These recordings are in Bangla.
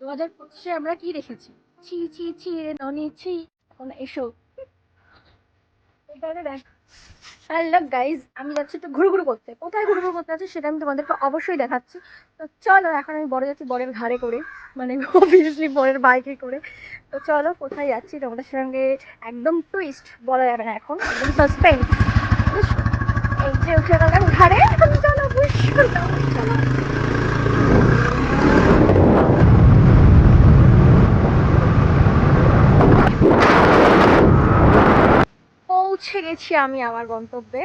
2025-এ আমরা কি রেখেছি? ছি ছি ছি রে ননি ছি। এখন এসো এখানে দেখ। হ্যালো গাইজ, আমি যাচ্ছি একটু ঘুরু করতে। কোথায় ঘুরু করতে যাচ্ছি সেটা আমি তোমাদেরকে অবশ্যই দেখাচ্ছি। তো চলো, এখন আমি বড় যাচ্ছি বরের ঘাড়ে করে, মানে অবভিয়াসলি বরের বাইকে করে। তো চলো কোথায় যাচ্ছি তোমাদের সঙ্গে একদম টুইস্ট বলা যাবে না, এখন একদম সাসপেন্স। এই যে উঠে গেলাম ঘাড়ে, এখন চলো বুঝ করলাম। চলো, পৌঁছে গেছি আমি আমার গন্তব্যে।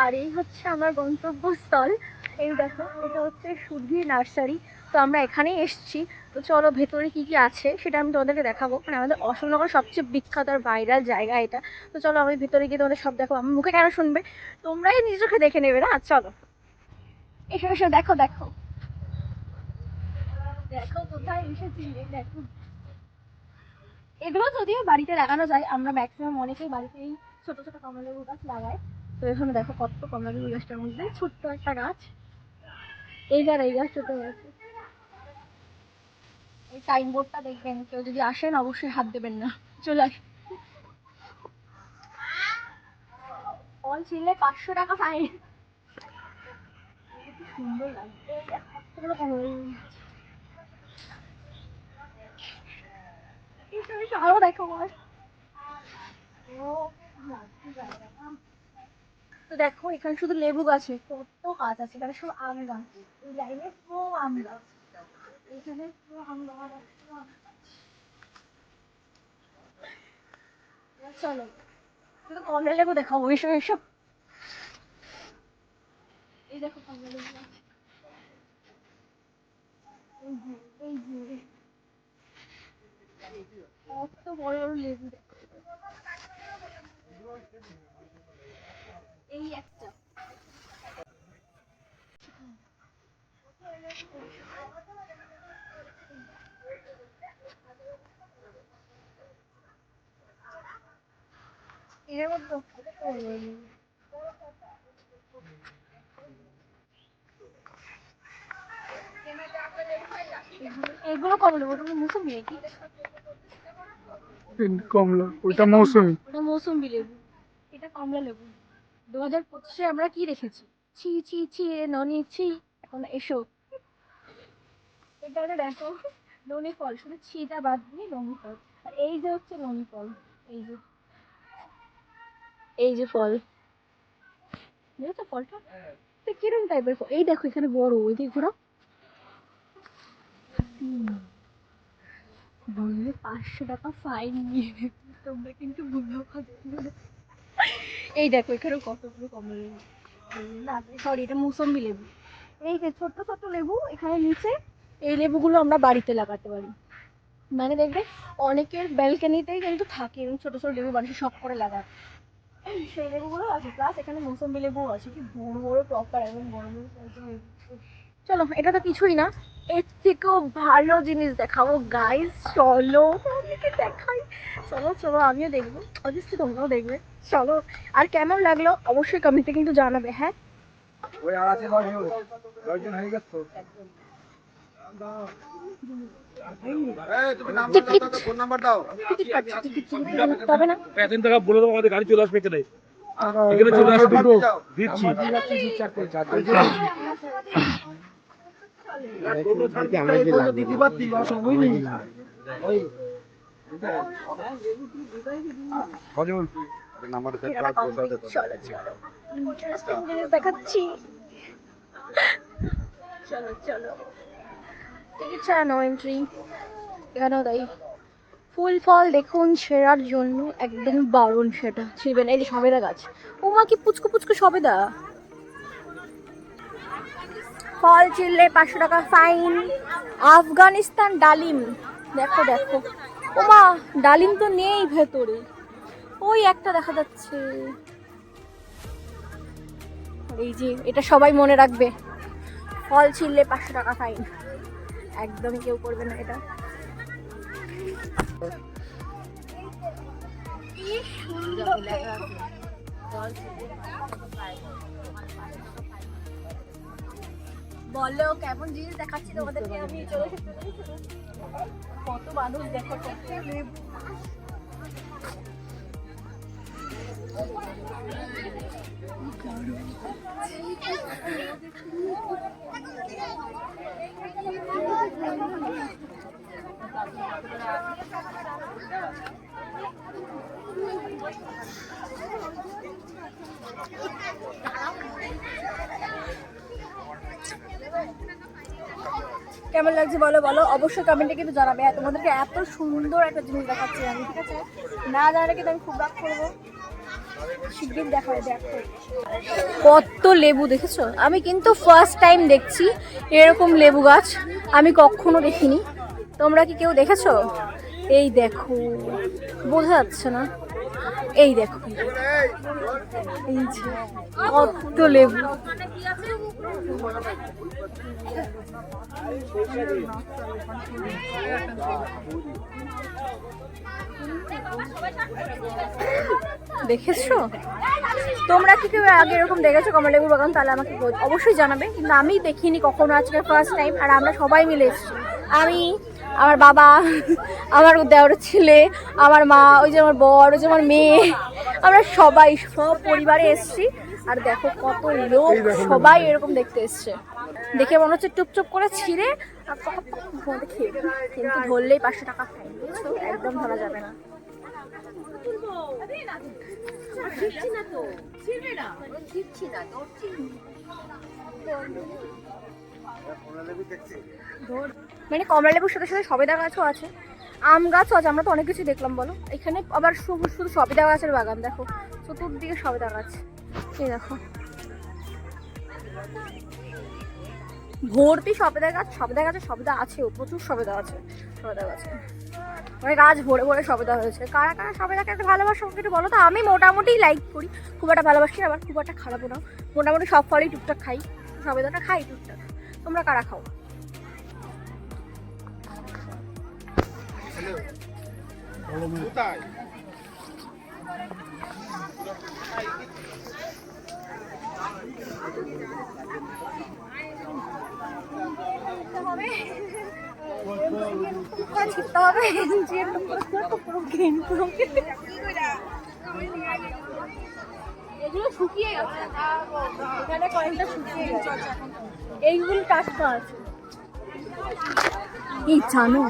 আর এই হচ্ছে আমার গন্তব্যস্থল। এই দেখো, এটা হচ্ছে সুধীর নার্সারি। তো আমরা এখানেই এসেছি। তো চলো ভেতরে কি কি আছে সেটা আমি তোমাদেরকে দেখাবো। মানে আমাদের অশোকনগর সবচেয়ে বিখ্যাত আর ভাইরাল জায়গা এটা। তো চলো আমি ভেতরে গিয়ে তোমাদের সব দেখো। আমার মুখে কেন শুনবে, তোমরাই নিজের চোখে দেখে নেবে না। চলো এসো এসো, দেখো দেখো দেখো কোথায় এসেছি। এই দেখো, এগুলো যদিও বাড়িতে লাগানো যায়, আমরা ম্যাক্সিমাম অনেকেই বাড়িতেই ছোট ছোট কমলালেবু গাছ লাগাই। তো এখানে দেখো কত কমলালেবু গাছটার মধ্যে ছোট্ট একটা গাছ। এই গাছ ছোট গাছ। এই সাইনবোর্ডটা দেখবেন, কেউ যদি আসেন অবশ্যই হাত দেবেন না, চলে আসেন। ফল ছিঁড়লে 500 টাকা ফাইন। কি সুন্দর লাগে। এই দেখো, কতগুলো কমলালেবু গাছ। এসো এসো, আরো দেখো আমার। ও, তো দেখো এখানে শুধু লেবু গাছে কত গাছ আছে, এখানে সব আম গাছ। এই লাইনে পুরো আম গাছ, এখানে পুরো আম বাগান আছে, পুরো আম গাছ। চলো শুধু কমলা লেবু দেখাবো, এসব এসব। এই দেখো কমলা লেবু গাছ। এই যে, এই যে কত বড় বড় লেবু দেখো। এই একটা, এর মধ্যে কত বড় বড় লেবু। এগুলো কমলা লেবু, ওটা মৌসুম্বি নাকি? কমলা ওইটা এটা কমলা, মৌসুমী। ওটা মৌসুম্বি লেবু, এটা কমলা লেবু। 2025-এ আমরা কি রেখেছি? ছি ছি ছি রে ননি ছি। এখন এসো এখানে দেখো, ননি ফল, শুধু ছিটা বাদ দিয়ে ননি ফল। আর এই যে হচ্ছে ননি ফল। এই যে, এই যে ফল, দেখেছো ফলটা? তো কিরকম টাইপের ফল? এই দেখো এখানে বড়, ওই দিকে ঘোরো। বললে 500 টাকা ফাইন নিয়ে নেবে, তোমরা কিন্তু বুঝো না। এই দেখো এখানে কতগুলো কমলা লেবু। না সরি, এটা মৌসুম্বি লেবু। এই যে ছোট্ট ছোট্ট লেবু এখানে নিচে। এই লেবুগুলো আমরা বাড়িতে লাগাতে পারি। মানে দেখবে অনেকের ব্যালকনিতেই কিন্তু থাকে এরকম ছোট ছোট লেবু, মানুষ শখ করে লাগায়। সেই লেবুগুলো আছে, প্লাস এখানে মৌসুম্বি লেবুও আছে, কি বড় বড় প্রপার এবং বড় বড় size এর লেবু। চলো এটা তো কিছুই না, এর থেকেও ভালো জিনিস দেখাবো গাইস। চলো আমাকে দেখাই। চলো চলো, আমিও দেখবো, অবশ্যই তোমরাও দেখবে। চলো, আর কেমন লাগলো অবশ্যই কমেন্টে কিন্তু জানাবে। হ্যাঁ, ওই আর আছে 10 জন হয়ে গেছে তো। তুমি নাম্বার দাও, টিকিট তো ফোন নাম্বার দাও। টিকিট কাটছি, টিকিট টিকিট কাটতে হবে না? প্যাসেঞ্জার টাকা বলে দেবো, আমাদের গাড়ি চলে আসবে এখানে। এখানে চলে আসবে, দুটো দিচ্ছি। দিতে পারতি সময় নেই। কজন নাম্বার কেনাটা complete, চলো চলো, ইন্টারেস্টিং জিনিস দেখাচ্ছি। চলো চলো, টিকিট ছাড়া নো এন্ট্রি। এখানেও তাই, ফুল ফল দেখুন ছেঁড়ার জন্য একদম বারণ, সেটা ছিঁড়বেন। এই যে সবেদা গাছ, ও মা কি পুচকু পুচকু সবেদা। ফল ছিঁড়লে 500 টাকা ফাইন। আফগানিস্তান ডালিম, দেখো দেখো। ও মা, ডালিম তো নেই ভেতরে, ওই একটা দেখা যাচ্ছে। এই যে এটা সবাই মনে রাখবে, ফল ছিঁড়লে 500 টাকা ফাইন। একদমই কেউ করবে না এটা। কি সুন্দর দেখো। বলো কেমন জিনিস দেখাচ্ছি তোমাদেরকে আমি। চলো কত মানুষ দেখো, কত লেবু। কেমন লাগছে বলো বলো, অবশ্যই কমেন্টে কিন্তু জানাবে। আর তোমাদেরকে এত সুন্দর একটা জিনিস দেখাচ্ছি আমি, ঠিক আছে? না জানালে কিন্তু আমি খুব রাগ করবো। শিগগির দেখো, দেখো কত লেবু দেখেছো। আমি কিন্তু ফার্স্ট টাইম দেখছি এরকম লেবু গাছ, আমি কখনো দেখিনি। তোমরা কি কেউ দেখেছো? এই দেখো, বোঝা যাচ্ছে না, এই দেখো এই যে কত লেবু। দেখেছো তোমরা কি কেউ আগে এরকম দেখেছো কমলালেবুর বাগান? তাহলে আমাকে অবশ্যই জানাবে। কিন্তু আমি দেখিনি কখনো, আজকে ফার্স্ট টাইম। আর আমরা সবাই মিলে এসেছি, আমি, আমার বাবা, আমার দেওরের ছেলে, আমার মা, ওই যে আমার বর, ওই যে আমার মেয়ে, আমরা সবাই সব পরিবারে এসেছি। আর দেখো কত লোক, সবাই এরকম দেখতে এসছে। দেখে মনে হচ্ছে টুপচুপ করে ছিঁড়ে আর খেয়ে, কিন্তু ধরলেই 500 টাকা ফাইন, বুঝছো? একদম ধরা যাবে না। মানে কমলা লেবুর সাথে সাথে সবেদা গাছও আছে, আম গাছও আছে। আমরা তো অনেক কিছু দেখলাম বলো। এখানে আবার শুধু সবেদা গাছের বাগান, দেখো চতুর্দিকে সবেদা গাছ। এই দেখো ভর্তি সবেদা গাছ, সবেদা গাছে সবেদা আছেও, প্রচুর সবেদা আছে সবেদা গাছে। মানে গাছ ভরে ভরে সবেদা হয়েছে। কারা কারা সবেদাকে একটা ভালোবাসো একটু বলো তো। আমি মোটামুটি লাইক করি, খুব একটা ভালোবাসি আবার খুব একটা খারাপও না। মোটামুটি সব ফলই টুকটাক খাই, সবেদাটা খাই টুকটাক। তোমরা কারা খাও? ছিটতে হবে, এগুলো শুকিয়ে গেছে, এখানে কয়েকটা শুকিয়ে গেছে, এইগুলো টাটকা আছে। এই জানো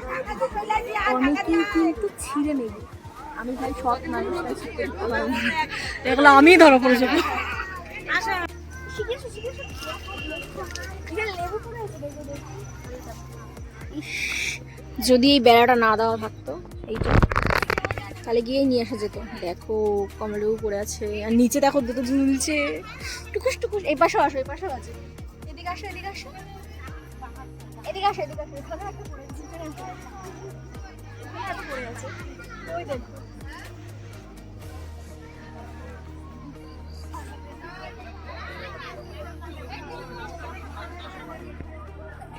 অনেকেই কিন্তু ছিঁড়ে নেবে, আমি ভাই সৎ মানুষ, এগুলো আমি ধরা পড়ে যাবো। যদি এই বেড়াটা না দেওয়া থাকতো এইটা, তাহলে গিয়ে নিয়ে আসা যেত। দেখো কমলালেবু পড়ে আছে, আর নিচে দেখো দুটো ঝুলছে টুকুস টুকুস। এই পাশেও আসো, এই পাশেও আছে, এদিকে আসো, এদিকে আসো, এদিকে আসো, এদিকে আসো। এখানে একটা পড়ে আছে, এখানে একটা পড়ে আছে, ওই দেখো।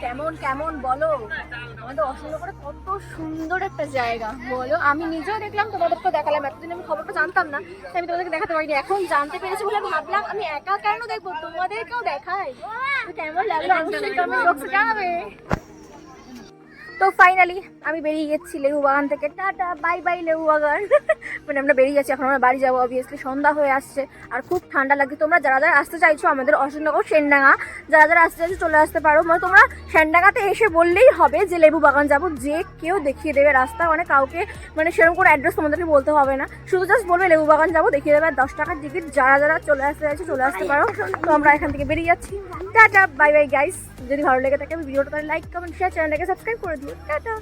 কেমন কেমন বলো, আমাদের অশোকনগরে কত সুন্দর একটা জায়গা বলো। আমি নিজেও দেখলাম, তোমাদেরকেও দেখালাম। এতদিন আমি খবরটা জানতাম না, তাই আমি তোমাদেরকে দেখাতে পারিনি। এখন জানতে পেরেছি বলে ভাবলাম আমি একা কেন দেখবো, তোমাদেরকেও দেখাই। কেমন লাগলো অবশ্যই কমেন্ট বক্সে জানাবে। তো ফাইনালি আমি বেরিয়ে গেছি লেবু বাগান থেকে। টাটা বাই বাই লেবু বাগান। মানে আমরা বেরিয়ে যাচ্ছি, এখন আমরা বাড়ি যাবো। অবভিয়াসলি সন্ধ্যা হয়ে আসছে আর খুব ঠান্ডা লাগছে। তোমরা যারা যারা আসতে চাইছো আমাদের অশোকনগর সেনডাঙ্গা, যারা যারা আসতে চাইছো চলে আসতে পারো। মানে তোমরা সেনডাঙ্গাতে এসে বললেই হবে যে লেবু বাগান যাবো, যে কেউ দেখিয়ে দেবে রাস্তা। মানে কাউকে মানে সেরকম করে অ্যাড্রেস তোমাদেরকে বলতে হবে না, শুধু জাস্ট বলবে লেবু বাগান যাবো, দেখিয়ে দেবে। 10 টাকার টিকিট। যারা যারা চলে আসতে চাইছো চলে আসতে পারো। তো আমরা এখান থেকে বেরিয়ে যাচ্ছি। Tata bye bye guys. যদি ভালো লেগে থাকে ভিডিওটা তাহলে লাইক কমেন্ট শেয়ার, চ্যানেলটাকে সাবস্ক্রাইব করে দিও। টাটা।